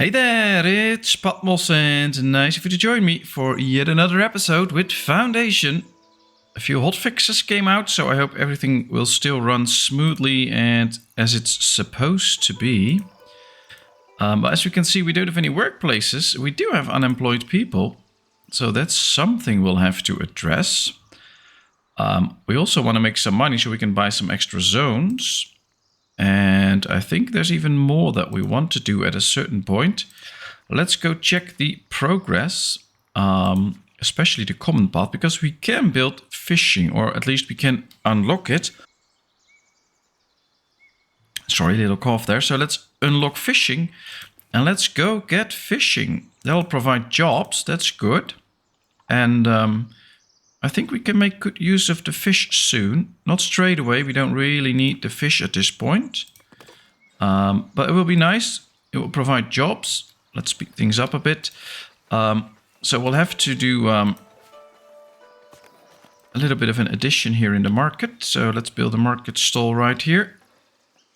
Hey there, it's Patmos and nice of you to join me for yet another episode with Foundation. A few hotfixes came out, so I hope everything will still run smoothly and as it's supposed to be. But as you can see, we don't have any workplaces. We do have unemployed people, so that's something we'll have to address. We also want to make some money so we can buy some extra zones. And I think there's even more that we want to do at a certain point. Let's go check the progress, especially the common path, because we can build fishing, or at least we can unlock it. Sorry, little cough there. So let's unlock fishing and let's go get fishing. That'll provide jobs. That's good. And I think we can make good use of the fish soon. Not straight away. We don't really need the fish at this point. But it will be nice. It will provide jobs. Let's speed things up a bit. So we'll have to do a little bit of an addition here in the market. So let's build a market stall right here.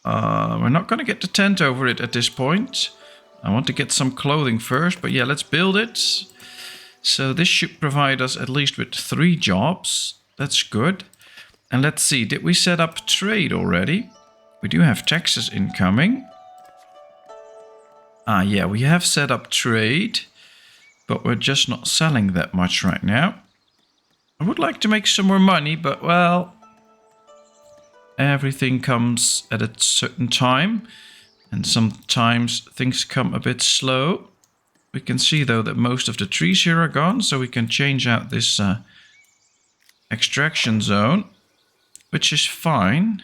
We're not going to get the tent over it at this point. I want to get some clothing first. But yeah, let's build it. So this should provide us at least with 3 jobs. That's good. And let's see, did we set up trade already? We do have taxes incoming. Yeah, we have set up trade, but we're just not selling that much right now. I would like to make some more money, but well, everything comes at a certain time, and sometimes things come a bit slow. We can see, though, that most of the trees here are gone, so we can change out this extraction zone, which is fine.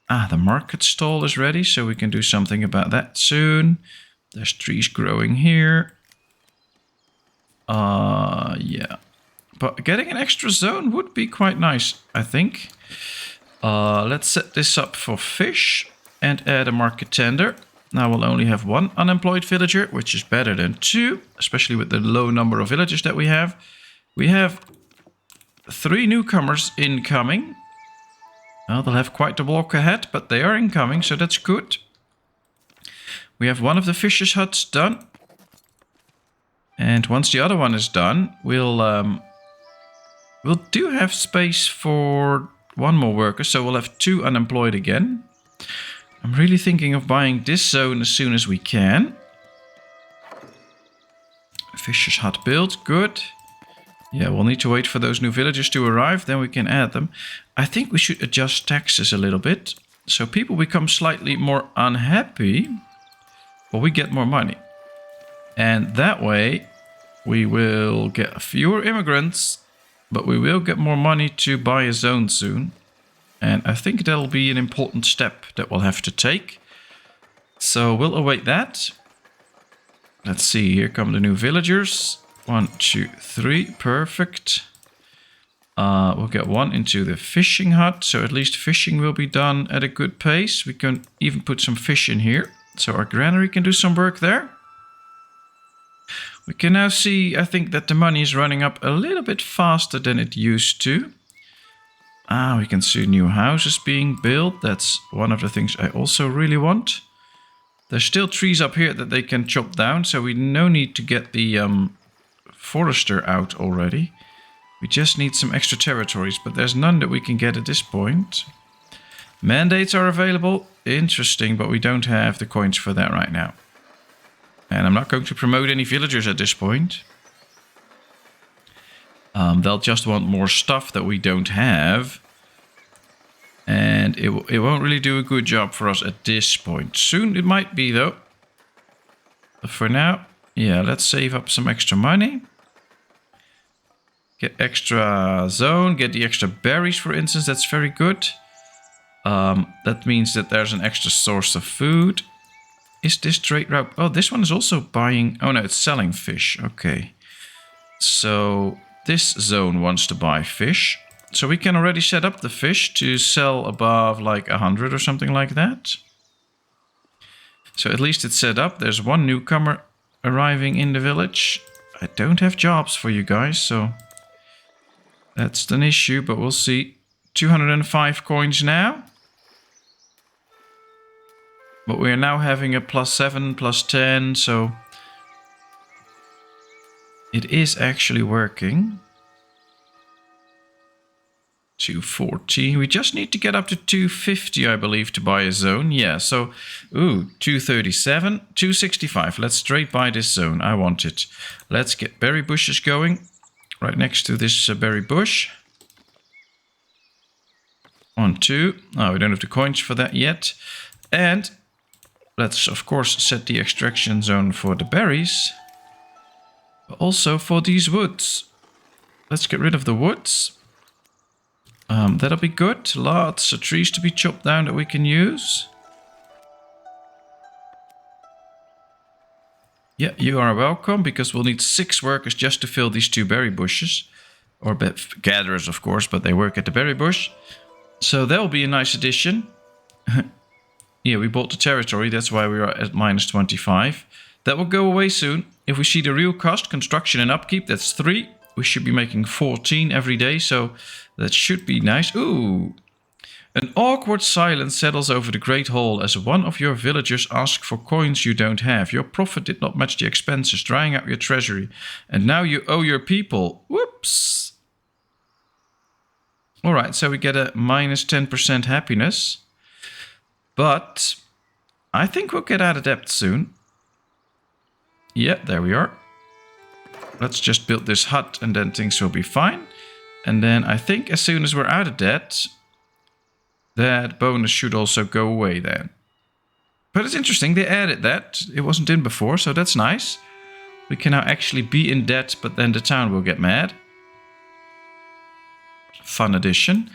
The market stall is ready, so we can do something about that soon. There's trees growing here. Yeah. But getting an extra zone would be quite nice, I think. Let's set this up for fish and add a market tender. Now we'll only have 1 unemployed villager, which is better than 2, especially with the low number of villagers that we have. We have 3 newcomers incoming. Well, they'll have quite the walk ahead, but they are incoming, so that's good. We have 1 of the fishers' huts done. And once the other one is done, we'll do have space for 1 more worker, so we'll have 2 unemployed again. I'm really thinking of buying this zone as soon as we can. Fisher's hut built, good. Yeah, we'll need to wait for those new villagers to arrive, then we can add them. I think we should adjust taxes a little bit, so people become slightly more unhappy, but we get more money. And that way, we will get fewer immigrants, but we will get more money to buy a zone soon. And I think that'll be an important step that we'll have to take. So we'll await that. Let's see, here come the new villagers. 1, 2, 3, perfect. We'll get 1 into the fishing hut, so at least fishing will be done at a good pace. We can even put some fish in here, so our granary can do some work there. We can now see, I think, that the money is running up a little bit faster than it used to. We can see new houses being built. That's one of the things I also really want. There's still trees up here that they can chop down, so we no need to get the forester out already. We just need some extra territories, but there's none that we can get at this point. Mandates are available. Interesting, but we don't have the coins for that right now. And I'm not going to promote any villagers at this point. They'll just want more stuff that we don't have. And it won't really do a good job for us at this point. Soon it might be, though. But for now, yeah, let's save up some extra money. Get extra zone, get the extra berries, for instance. That's very good. That means that there's an extra source of food. Is this trade route? Oh, this one is also buying... Oh, no, it's selling fish. Okay. So... this zone wants to buy fish. So we can already set up the fish to sell above like 100 or something like that. So at least it's set up. There's 1 newcomer arriving in the village. I don't have jobs for you guys, so that's an issue, but we'll see. 205 coins now. But we're now having a +7, +10, so it is actually working. 214. We just need to get up to 250, I believe, to buy a zone. Yeah, so, 237, 265. Let's straight buy this zone. I want it. Let's get berry bushes going. Right next to this berry bush. 1, 2. Oh, we don't have the coins for that yet. And let's, of course, set the extraction zone for the berries. But also for these woods. Let's get rid of the woods. That'll be good. Lots of trees to be chopped down that we can use. Yeah, you are welcome, because we'll need 6 workers just to fill these 2 berry bushes. Or gatherers, of course, but they work at the berry bush. So that'll be a nice addition. Yeah, we bought the territory, that's why we are at -25. That will go away soon. If we see the real cost, construction and upkeep, that's 3. We should be making 14 every day, so that should be nice. Ooh! An awkward silence settles over the Great Hall as one of your villagers asks for coins you don't have. Your profit did not match the expenses, drying out your treasury. And now you owe your people. Whoops! Alright, so we get a -10% happiness. But I think we'll get out of debt soon. Yeah, there we are. Let's just build this hut and then things will be fine. And then I think as soon as we're out of debt, that bonus should also go away then. But it's interesting, they added that. It wasn't in before, so that's nice. We can now actually be in debt, but then the town will get mad. Fun addition.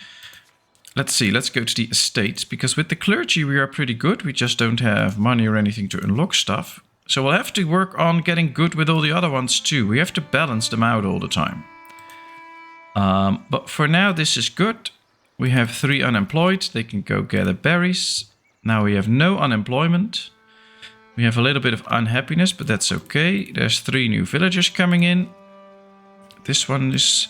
Let's see, let's go to the estates, because with the clergy we are pretty good. We just don't have money or anything to unlock stuff. So we'll have to work on getting good with all the other ones too. We have to balance them out all the time. But for now this is good. We have 3 unemployed. They can go gather berries. Now we have no unemployment. We have a little bit of unhappiness, but that's okay. There's 3 new villagers coming in. This one is...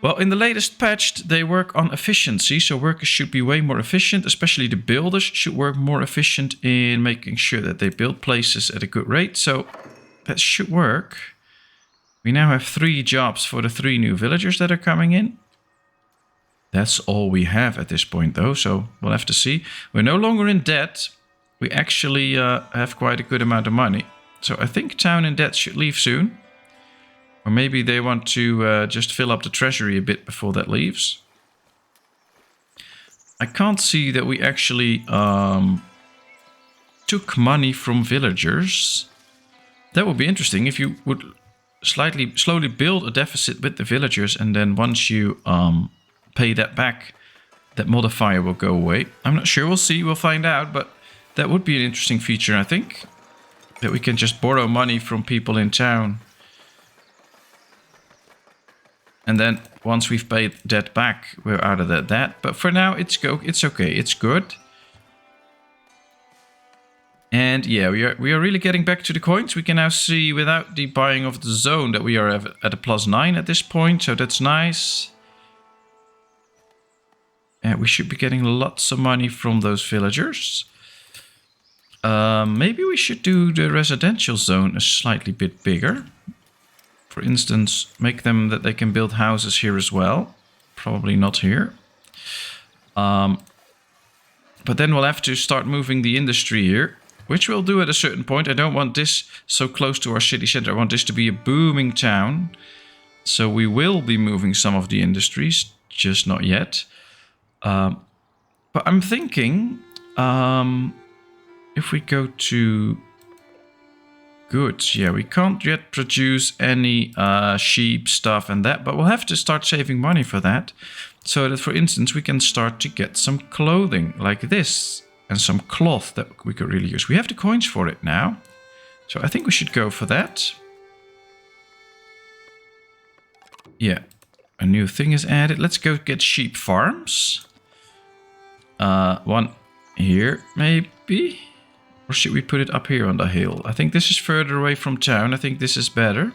Well, in the latest patch, they work on efficiency, so workers should be way more efficient, especially the builders should work more efficient in making sure that they build places at a good rate, so that should work. We now have 3 jobs for the 3 new villagers that are coming in. That's all we have at this point, though, so we'll have to see. We're no longer in debt. We actually have quite a good amount of money, so I think town in debt should leave soon. Or maybe they want to just fill up the treasury a bit before that leaves. I can't see that we actually took money from villagers. That would be interesting if you would slowly build a deficit with the villagers, and then once you pay that back, that modifier will go away. I'm not sure, we'll see, we'll find out, but that would be an interesting feature, I think. That we can just borrow money from people in town. And then once we've paid that back, we're out of that debt. But for now, it's okay. It's good. And yeah, we are really getting back to the coins. We can now see without the buying of the zone that we are at a +9 at this point. So that's nice. And we should be getting lots of money from those villagers. Maybe we should do the residential zone a slightly bit bigger. For instance, make them that they can build houses here as well. Probably not here. But then we'll have to start moving the industry here, which we'll do at a certain point. I don't want this so close to our city center. I want this to be a booming town. So we will be moving some of the industries, just not yet. But I'm thinking, if we go to... goods. Yeah, we can't yet produce any sheep stuff and that, but we'll have to start saving money for that. So that, for instance, we can start to get some clothing like this and some cloth that we could really use. We have the coins for it now. So I think we should go for that. Yeah, a new thing is added. Let's go get sheep farms. One here, maybe. Or should we put it up here on the hill? I think this is further away from town. I think this is better.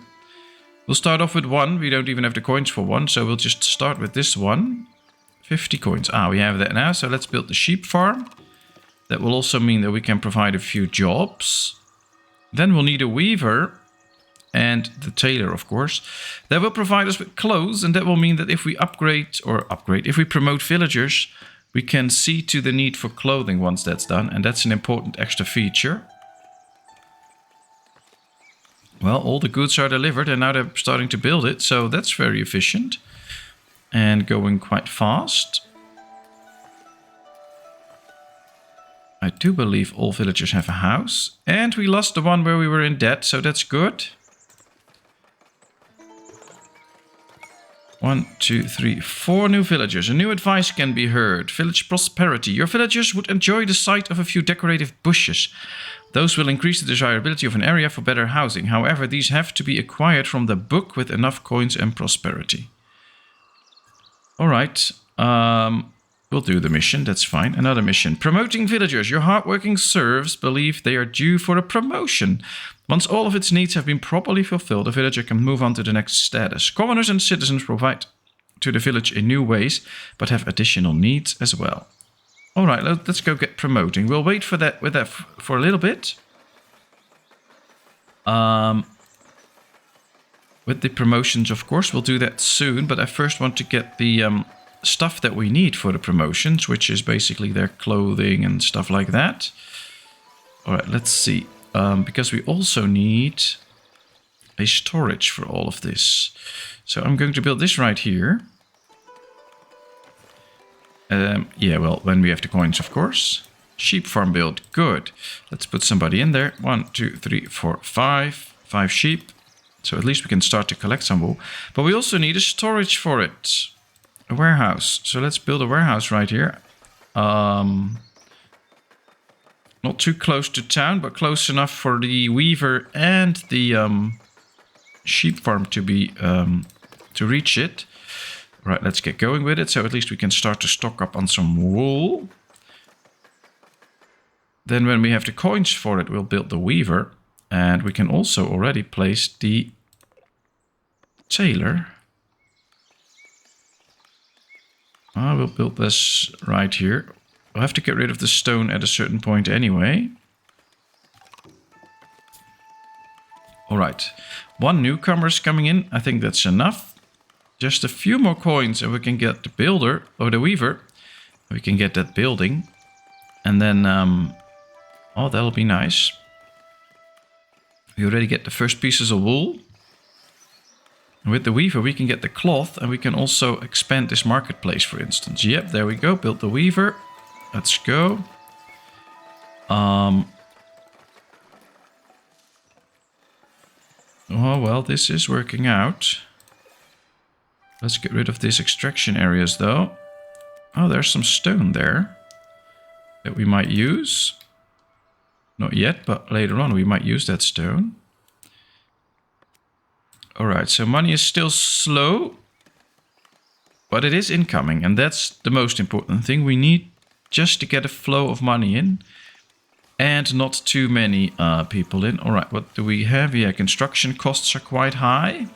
We'll start off with 1. We don't even have the coins for 1, so we'll just start with this one. 50 coins. Ah, we have that now. So let's build the sheep farm. That will also mean that we can provide a few jobs. Then we'll need a weaver and the tailor, of course. That will provide us with clothes, and that will mean that if we if we promote villagers, we can see to the need for clothing once that's done, and that's an important extra feature. Well, all the goods are delivered, and now they're starting to build it, so that's very efficient and going quite fast. I do believe all villagers have a house, and we lost the one where we were in debt, so that's good. 1, 2, 3, 4 new villagers. A new advice can be heard. Village prosperity. Your villagers would enjoy the sight of a few decorative bushes. Those will increase the desirability of an area for better housing. However, these have to be acquired from the book with enough coins and prosperity. Alright. We'll do the mission. That's fine. Another mission. Promoting villagers. Your hardworking serfs believe they are due for a promotion. Once all of its needs have been properly fulfilled, a villager can move on to the next status. Commoners and citizens provide to the village in new ways, but have additional needs as well. All right, let's go get promoting. We'll wait for that for a little bit. With the promotions, of course, we'll do that soon. But I first want to get the stuff that we need for the promotions, which is basically their clothing and stuff like that. All right, let's see. Because we also need a storage for all of this. So I'm going to build this right here. Yeah, well, when we have the coins, of course. Sheep farm build, good. Let's put somebody in there. 1, 2, 3, 4, 5. 5 sheep. So at least we can start to collect some wool. But we also need a storage for it. A warehouse. So let's build a warehouse right here. Not too close to town, but close enough for the weaver and the sheep farm to be to reach it. Right, let's get going with it. So at least we can start to stock up on some wool. Then when we have the coins for it, we'll build the weaver. And we can also already place the tailor. We'll build this right here. We'll have to get rid of the stone at a certain point anyway. Alright. 1 newcomer is coming in. I think that's enough. Just a few more coins and we can get the builder, or the weaver. We can get that building. And then, oh, that'll be nice. We already get the first pieces of wool. And with the weaver, we can get the cloth, and we can also expand this marketplace, for instance. Yep, there we go. Build the weaver. Let's go. Oh, well, this is working out. Let's get rid of these extraction areas, though. Oh, there's some stone there that we might use. Not yet, but later on we might use that stone. Alright, so money is still slow, but it is incoming, and that's the most important thing. We need just to get a flow of money in, and not too many people in. Alright, what do we have here? Construction costs are quite high,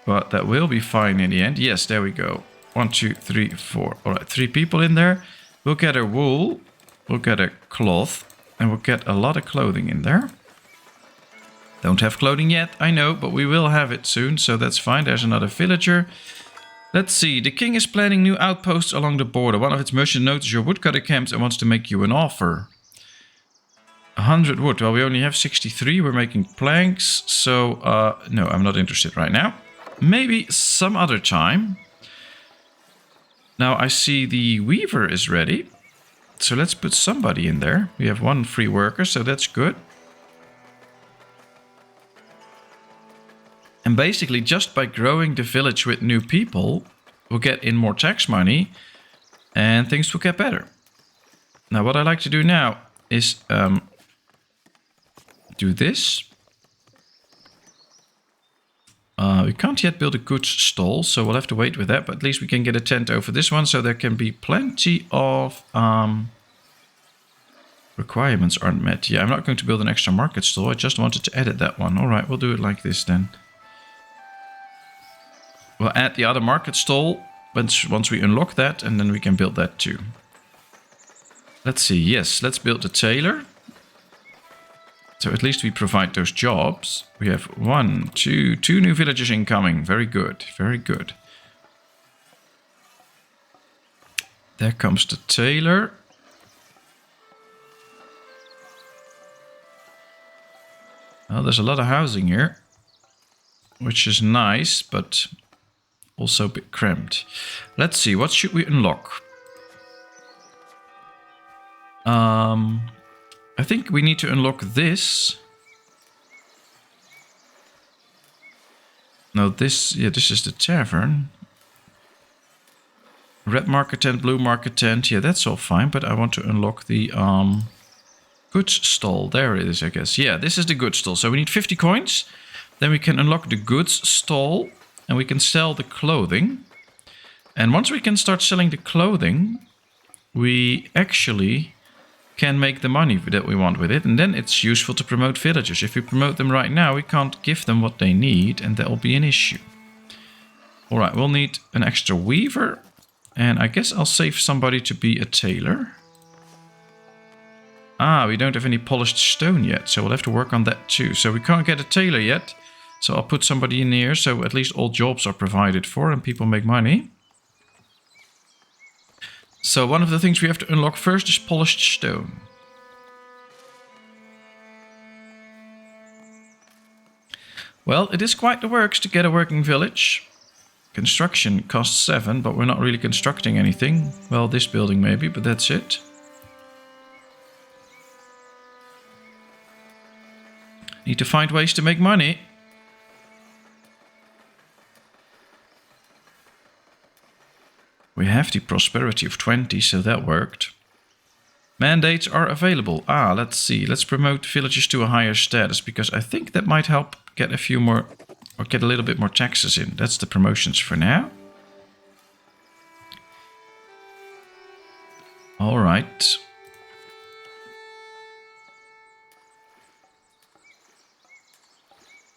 but that will be fine in the end. Yes, there we go. 1, 2, 3, 4. Alright, 3 people in there. We'll get a wool, we'll get a cloth, and we'll get a lot of clothing in there. Don't have clothing yet, I know, but we will have it soon, so that's fine. There's another villager. Let's see. The king is planning new outposts along the border. One of its merchants noticed your woodcutter camps and wants to make you an offer. 100 wood. Well, we only have 63. We're making planks, so no, I'm not interested right now. Maybe some other time. Now I see the weaver is ready. So let's put somebody in there. We have 1 free worker, so that's good. And basically, just by growing the village with new people, we'll get in more tax money and things will get better. Now, what I like to do now is do this. We can't yet build a goods stall, so we'll have to wait with that. But at least we can get a tent over this one, so there can be plenty of requirements aren't met. Yeah, I'm not going to build an extra market stall. I just wanted to edit that one. All right, we'll do it like this then. We'll add the other market stall once we unlock that, and then we can build that too. Let's see. Yes, let's build a tailor. So at least we provide those jobs. We have two new villagers incoming. Very good. Very good. There comes the tailor. Well, there's a lot of housing here, which is nice, but also a bit cramped. Let's see, what should we unlock? I think we need to unlock this. No, this is the tavern. Red market tent, blue market tent. Yeah, that's all fine, but I want to unlock the goods stall. There it is, I guess. Yeah, this is the goods stall. So we need 50 coins. Then we can unlock the goods stall and we can sell the clothing. And once we can start selling the clothing, we actually can make the money that we want with it. And then it's useful to promote villagers. If we promote them right now, we can't give them what they need and that will be an issue. All right, we'll need an extra weaver. And I guess I'll save somebody to be a tailor. Ah, we don't have any polished stone yet, so we'll have to work on that too. So we can't get a tailor yet. So I'll put somebody in here so at least all jobs are provided for and people make money. So one of the things we have to unlock first is polished stone. Well, it is quite the works to get a working village. Construction costs 7, but we're not really constructing anything. Well, this building maybe, but that's it. Need to find ways to make money. We have the prosperity of 20, so that worked. Mandates are available. Ah, let's see. Let's promote villagers to a higher status, because I think that might help get a few more, or get a little bit more taxes in. That's the promotions for now. All right.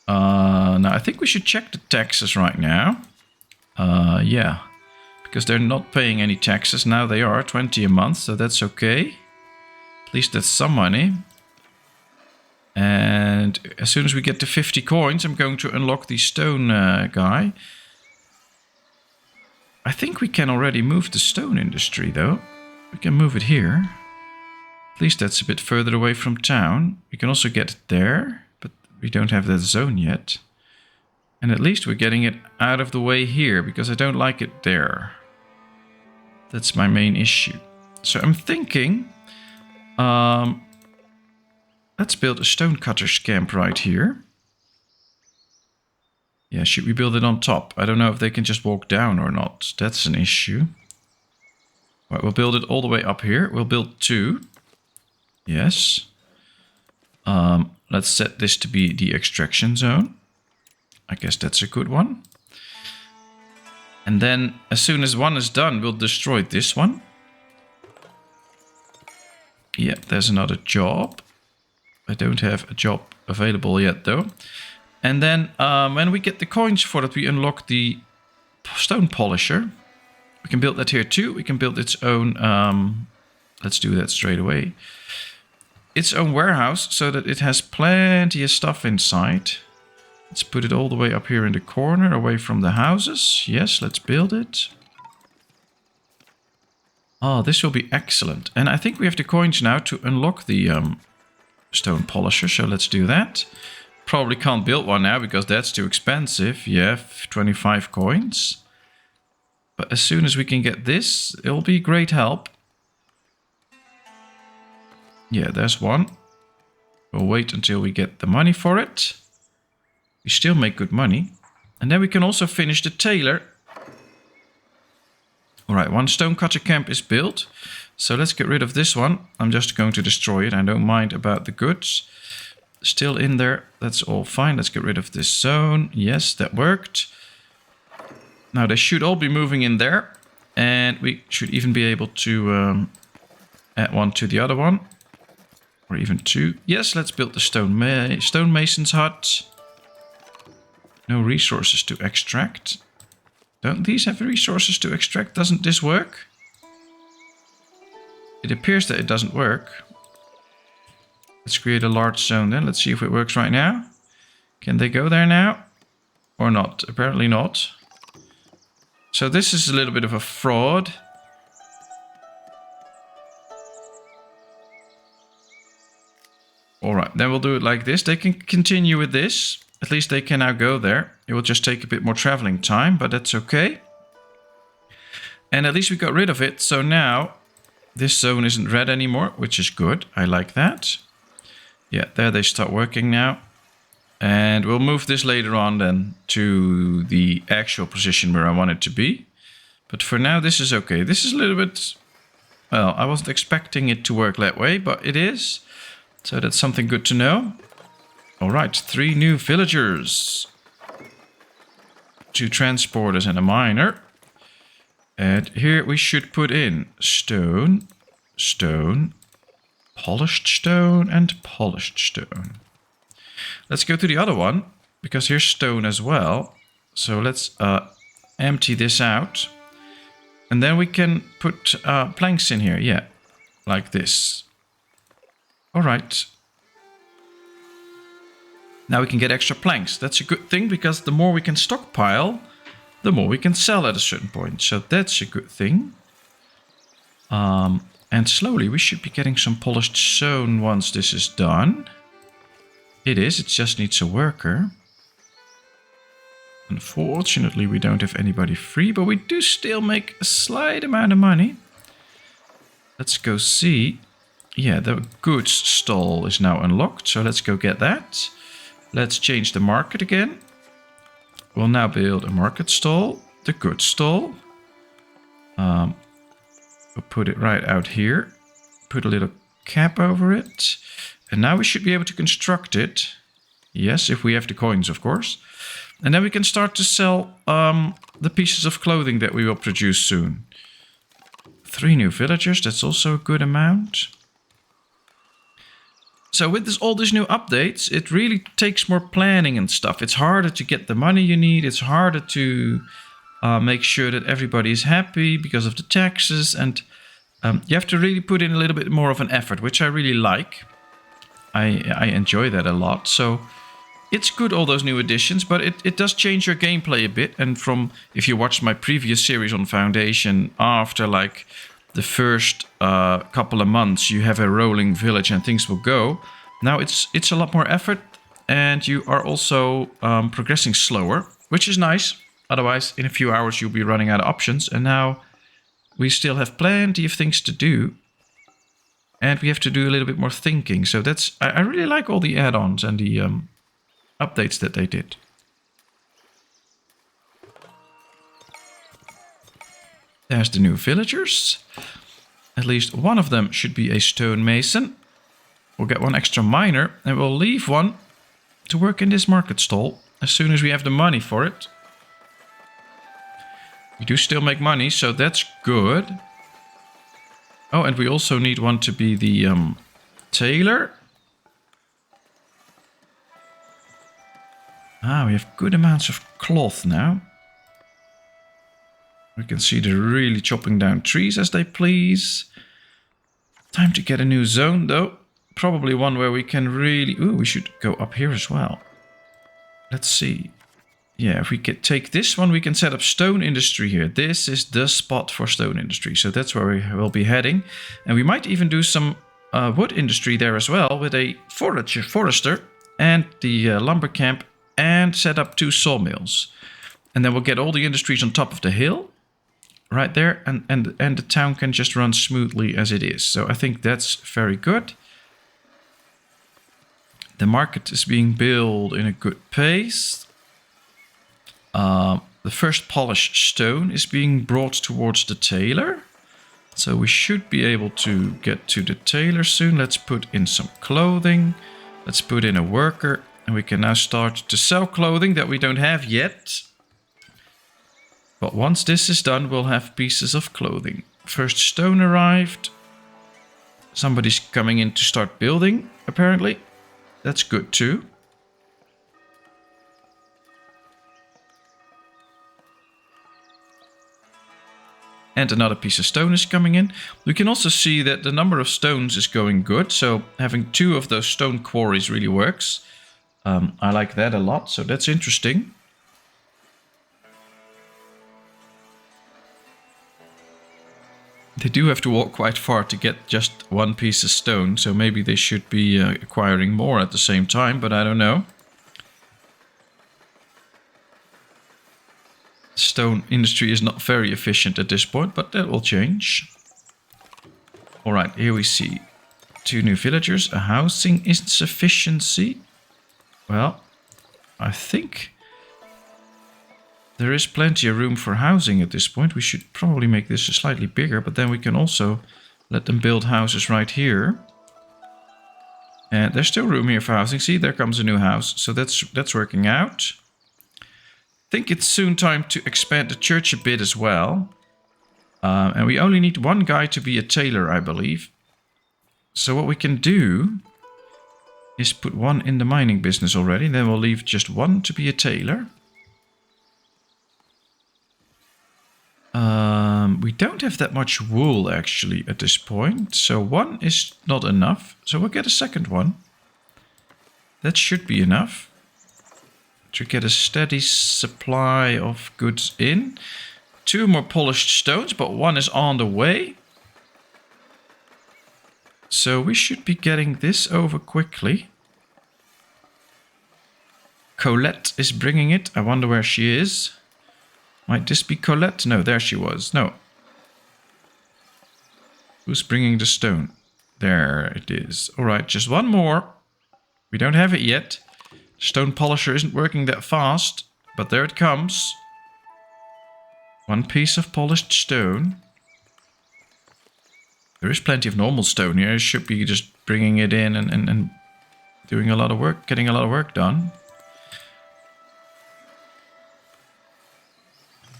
Now I think we should check the taxes right now. Yeah. Because they're not paying any taxes. Now they are 20 a month, so that's okay. At least that's some money. And as soon as we get to 50 coins, I'm going to unlock the stone guy. I think we can already move the stone industry, though. We can move it here. At least that's a bit further away from town. We can also get it there, but we don't have that zone yet. And at least we're getting it out of the way here, because I don't like it there. That's my main issue. So I'm thinking, let's build a stonecutter's camp right here. Yeah, should we build it on top? I don't know if they can just walk down or not. That's an issue. Right, we'll build it all the way up here. We'll build 2. Yes. Let's set this to be the extraction zone. I guess that's a good one. And then as soon as one is done, we'll destroy this one. Yeah, there's another job. I don't have a job available yet though. And then when we get the coins for it, we unlock the stone polisher. We can build that here too. We can build its own, let's do that straight away. Its own warehouse so that it has plenty of stuff inside. Let's put it all the way up here in the corner, away from the houses. Yes, let's build it. Oh, this will be excellent. And I think we have the coins now to unlock the stone polisher, so let's do that. Probably can't build one now because that's too expensive. Yeah, 25 coins. But as soon as we can get this, it'll be great help. Yeah, there's one. We'll wait until we get the money for it. We still make good money. And then we can also finish the tailor. Alright, one stonecutter camp is built. So let's get rid of this one. I'm just going to destroy it. I don't mind about the goods. Still in there. That's all fine. Let's get rid of this zone. Yes, that worked. Now they should all be moving in there. And we should even be able to add one to the other one. Or even 2. Yes, let's build the stonemason's hut. No resources to extract. Don't these have resources to extract? Doesn't this work? it appears that it doesn't work. Let's create a large zone then. Let's see if it works right now. Can they go there now? Or not? Apparently not. So this is a little bit of a fraud. Alright, then we'll do it like this. They can continue with this. At least they can now go there. It will just take a bit more traveling time, but that's okay. And at least we got rid of it. So now this zone isn't red anymore, which is good. I like that. Yeah, there they start working now. And we'll move this later on then to the actual position where I want it to be. But for now, this is okay. This is a little bit... Well, I wasn't expecting it to work that way, but it is. So that's something good to know. All right, 3 new villagers. 2 transporters and a miner. And here we should put in stone, stone, polished stone, and polished stone. Let's go to the other one, because here's stone as well. So let's empty this out. And then we can put planks in here, yeah, like this. All right. Now we can get extra planks. That's a good thing, because the more we can stockpile, the more we can sell at a certain point. So that's a good thing. And slowly we should be getting some polished stone once this is done. It is, it just needs a worker. Unfortunately, we don't have anybody free, but we do still make a slight amount of money. Let's go see. Yeah, the goods stall is now unlocked, so let's go get that. Let's change the market again. We'll now build a market stall, the goods stall. We'll put it right out here. Put a little cap over it. And now we should be able to construct it. Yes, if we have the coins, of course. And then we can start to sell the pieces of clothing that we will produce soon. 3 new villagers, that's also a good amount. So with all these new updates, it really takes more planning and stuff. It's harder to get the money you need. It's harder to make sure that everybody is happy because of the taxes. And you have to really put in a little bit more of an effort, which I really like. I enjoy that a lot. So it's good, all those new additions, but it does change your gameplay a bit. And from, if you watched my previous series on Foundation, after like the first couple of months, you have a rolling village and things will go. Now it's a lot more effort, and you are also progressing slower, which is nice. Otherwise, in a few hours, you'll be running out of options. And now we still have plenty of things to do. And we have to do a little bit more thinking. So that's, I really like all the add-ons and the updates that they did. There's the new villagers. At least one of them should be a stonemason. We'll get 1 extra miner, and we'll leave one to work in this market stall as soon as we have the money for it. We do still make money, so that's good. Oh, and we also need one to be the tailor. Ah, we have good amounts of cloth now. We can see they're really chopping down trees as they please. Time to get a new zone, though. Probably one where we can really... Ooh, we should go up here as well. Let's see. Yeah, if we could take this one, we can set up stone industry here. This is the spot for stone industry. So that's where we will be heading. And we might even do some wood industry there as well, with a forester and the lumber camp, and set up 2 sawmills. And then we'll get all the industries on top of the hill right there, and the town can just run smoothly as it is. So I think that's very good. The market is being built in a good pace. The first polished stone is being brought towards the tailor. So we should be able to get to the tailor soon. Let's put in some clothing. Let's put in a worker. And we can now start to sell clothing that we don't have yet. But once this is done, we'll have pieces of clothing. First stone arrived. Somebody's coming in to start building, apparently. That's good too. And another piece of stone is coming in. We can also see that the number of stones is going good. So having 2 of those stone quarries really works. I like that a lot. So that's interesting. They do have to walk quite far to get just 1 piece of stone. So maybe they should be acquiring more at the same time. But I don't know. Stone industry is not very efficient at this point, but that will change. All right, here we see 2 new villagers, a housing insufficiency. Well, I think there is plenty of room for housing at this point. We should probably make this slightly bigger, but then we can also let them build houses right here. And there's still room here for housing. See, there comes a new house. So that's working out. I think it's soon time to expand the church a bit as well. And we only need 1 guy to be a tailor, I believe. So what we can do is put 1 in the mining business already. Then we'll leave just 1 to be a tailor. We don't have that much wool actually at this point. So 1 is not enough. So we'll get a second one. That should be enough to get a steady supply of goods in. 2 more polished stones, but 1 is on the way. So we should be getting this over quickly. Colette is bringing it. I wonder where she is. Might this be Colette? No, there she was. No. Who's bringing the stone? There it is. All right, just 1 more. We don't have it yet. Stone polisher isn't working that fast, but there it comes. 1 piece of polished stone. There is plenty of normal stone here. It should be just bringing it in and doing a lot of work, getting a lot of work done.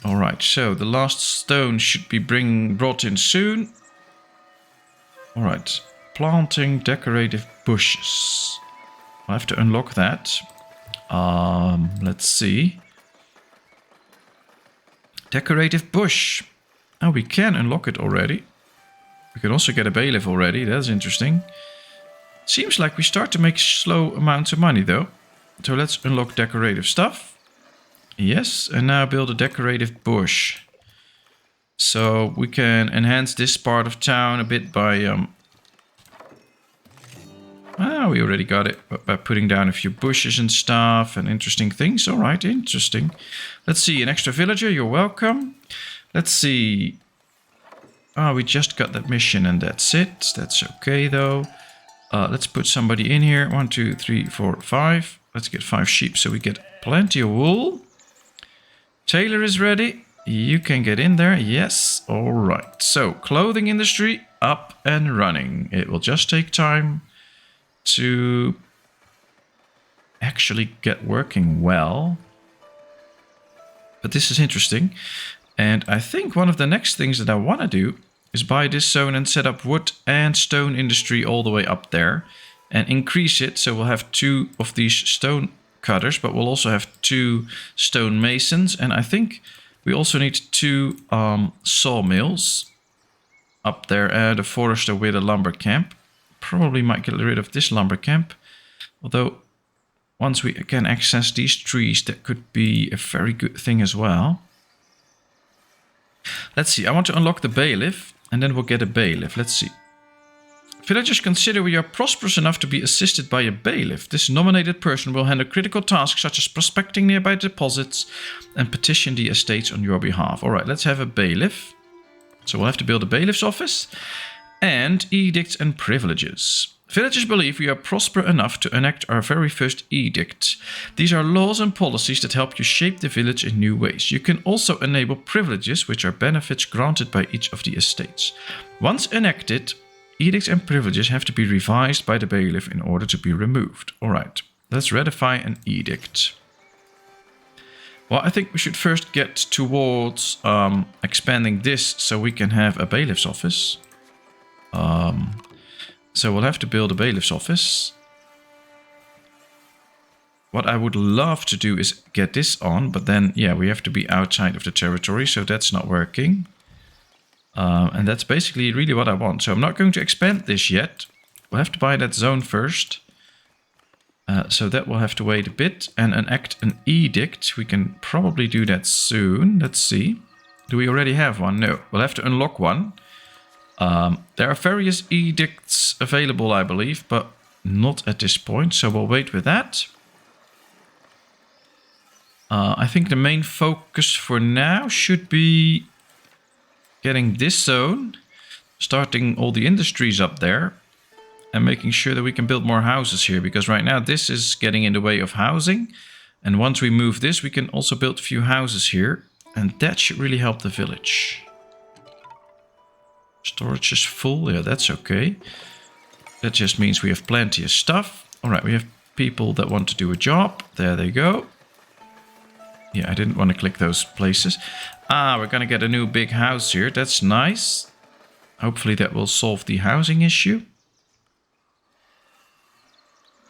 Alright, so the last stone should be brought in soon. Alright, planting decorative bushes. I'll have to unlock that. Let's see. Decorative bush. Oh, we can unlock it already. We can also get a bailiff already. That's interesting. Seems like we start to make slow amounts of money though. So let's unlock decorative stuff. Yes, and now build a decorative bush. So we can enhance this part of town a bit by... we already got it by putting down a few bushes and stuff and interesting things. All right, interesting. Let's see, an extra villager, you're welcome. Let's see. Oh, we just got that mission and that's it. That's okay though. Let's put somebody in here. 1, 2, 3, 4, 5. Let's get 5 sheep so we get plenty of wool. Tailor is ready. You can get in there. Yes. All right. So clothing industry up and running. It will just take time to actually get working well. But this is interesting. And I think one of the next things that I want to do is buy this zone and set up wood and stone industry all the way up there. And increase it. So we'll have 2 of these stone cutters, but we'll also have 2 stone masons. And I think we also need 2 sawmills up there and a forester with a lumber camp. Probably might get rid of this lumber camp. Although once we can access these trees, that could be a very good thing as well. Let's see. I want to unlock the bailiff and then we'll get a bailiff. Let's see. Villagers consider we are prosperous enough to be assisted by a bailiff. This nominated person will handle critical tasks such as prospecting nearby deposits and petition the estates on your behalf. All right, let's have a bailiff. So we'll have to build a bailiff's office. And edicts and privileges. Villagers believe we are prosperous enough to enact our very first edict. These are laws and policies that help you shape the village in new ways. You can also enable privileges, which are benefits granted by each of the estates. Once enacted, edicts and privileges have to be revised by the bailiff in order to be removed. All right, let's ratify an edict. Well, I think we should first get towards expanding this so we can have a bailiff's office. So we'll have to build a bailiff's office. What I would love to do is get this on, but then, yeah, we have to be outside of the territory, so that's not working. And that's basically really what I want. So I'm not going to expand this yet. We'll have to buy that zone first. So that will have to wait a bit. And enact an edict. We can probably do that soon. Let's see. Do we already have one? No. We'll have to unlock one. There are various edicts available, I believe, but not at this point. So we'll wait with that. I think the main focus for now should be getting this zone, starting all the industries up there, and making sure that we can build more houses here, because right now this is getting in the way of housing. And once we move this, we can also build a few houses here, and that should really help the village. Storage is full, yeah, that's okay. That just means we have plenty of stuff. All right, we have people that want to do a job. There they go. Yeah, I didn't want to click those places. We're gonna get a new big house here. That's nice. Hopefully that will solve the housing issue.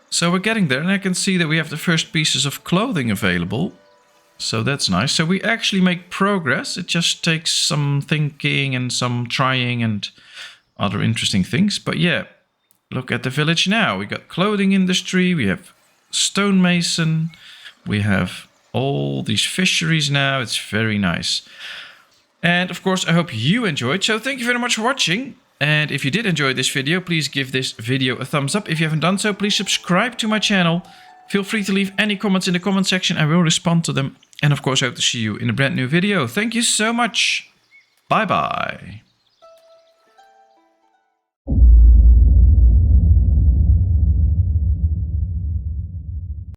So we're getting there, and I can see that we have the first pieces of clothing available. So that's nice. So we actually make progress. It just takes some thinking and some trying and other interesting things. But yeah, look at the village now. We got clothing industry, we have stonemason, we have all these fisheries now. It's very nice. And of course, I hope you enjoyed. So thank you very much for watching. And if you did enjoy this video, please give this video a thumbs up. If you haven't done so, please subscribe to my channel. Feel free to leave any comments in the comment section. I will respond to them. And of course, I hope to see you in a brand new video. Thank you so much. Bye bye.